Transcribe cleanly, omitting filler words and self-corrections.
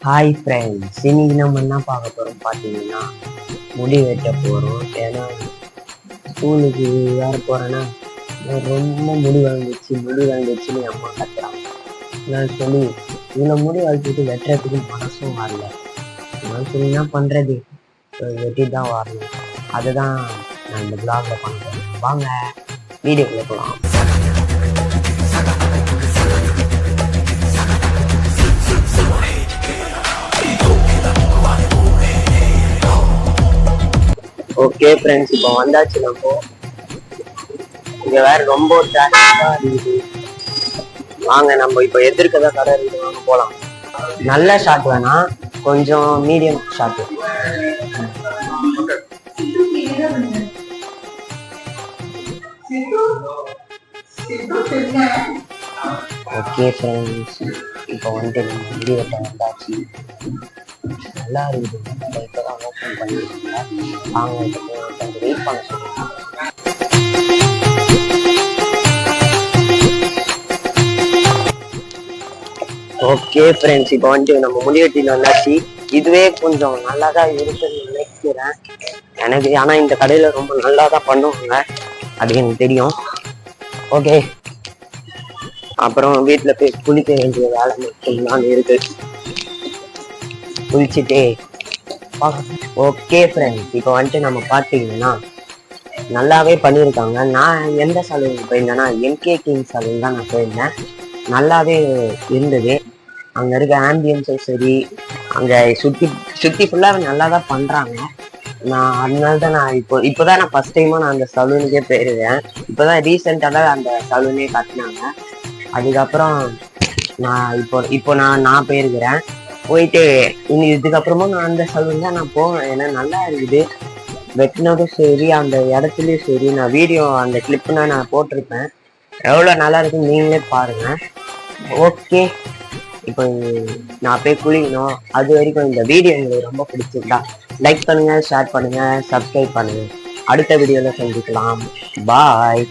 Hi friends, இன்னைக்கு நம்ம என்ன பார்க்க போகிறோம் பார்த்தீங்கன்னா முடி வெட்ட போகிறோம். ஏன்னா ஸ்கூலுக்கு வேறு போகிறேன்னா ரொம்ப முடி வளர்ந்துச்சுன்னு அம்மா கத்துறாங்க. நான் சொல்லி இவ்வளோ முடி வளர்த்துட்டு வெட்டுறதுக்கு மனசும் வரல. நான் சொல்லி என்ன பண்ணுறது, வெட்டி தான் வரணும். அதுதான் நான் இந்த பிளாக்ல பண்ணுறேன். வாங்க வீடியோக்குள்ள போகலாம். ஓகே ஃப்ரெண்ட்ஸ், இப்போ வந்தாச்சு. நம்ம இங்க வேற ரொம்ப டிராஃபிக்கா இருக்குது. வாங்க நம்ம இப்போ எதிர்க்கதான் கடை இருக்குது, வாங்க போலாம். நல்ல ஷாட் வேணா, கொஞ்சம் மீடியம் ஷாட். ஓகே ஃப்ரெண்ட்ஸ், இப்போ வந்துட்டு நம்ம முடி வெட்ட வந்தாச்சு. நல்லா இருக்குது. இப்போதான் ஓப்பன் பண்ணிருக்கீங்க. வாங்க கொஞ்சம் வெயிட் பண்ண சொல்லுங்க. ஓகே ஃப்ரெண்ட்ஸ், இப்போ வந்துட்டு நம்ம முடி வெட்டிட்டு வந்தாச்சு. இதுவே கொஞ்சம் நல்லா தான் இருக்குன்னு நினைக்கிறேன் எனக்கு. ஆனால் இந்த கடையில் ரொம்ப நல்லா தான் பண்ணுவாங்க, அது எனக்கு தெரியும். ஓகே, அப்புறம் வீட்டில் போய் குளிக்க வேண்டிய வேலை மட்டும்தான் இருக்கு. குளிச்சுட்டு ஓகே ஃப்ரெண்ட்ஸ், இப்போ வந்துட்டு நம்ம பார்த்தீங்கன்னா நல்லாவே பண்ணியிருக்காங்க. நான் எந்த சலூனுக்கு போயிருந்தேன்னா எம்கே கிங் சலூன் தான் நான் போயிருந்தேன். நல்லாவே இருந்தது. அங்கே இருக்க ஆம்பியன்ஸும் சரி, அங்கே சுற்றி ஃபுல்லாகவே நல்லா தான் பண்ணுறாங்க. நான் அதனால தான் நான் இப்போதான் நான் ஃபர்ஸ்ட் டைமாக நான் அந்த சலூனுக்கே போயிருவேன். இப்போதான் ரீசெண்டாக தான் அந்த சலூனே கட்டினாங்க. அதுக்கப்புறம் நான் இப்போ நான் போயிருக்கிறேன். போயிட்டு இதுக்கப்புறமா நான் அந்த சலூன் தான் நான் போவேன். ஏன்னா நல்லா இருக்குது. வெட்டினதும் சரி, அந்த இடத்துலையும் சரி. நான் வீடியோ அந்த கிளிப்புனா நான் போட்டிருப்பேன். எவ்வளோ நல்லா இருக்குன்னு நீங்களே பாருங்க. ஓகே, இப்போ நான் போய் குளிக்கணும். அது வரைக்கும் இந்த வீடியோ உங்களுக்கு ரொம்ப பிடிச்சிருந்தா லைக் பண்ணுங்க, ஷேர் பண்ணுங்க, சப்ஸ்கிரைப் பண்ணுங்க. அடுத்த வீடியோல சந்திக்கலாம். பாய்.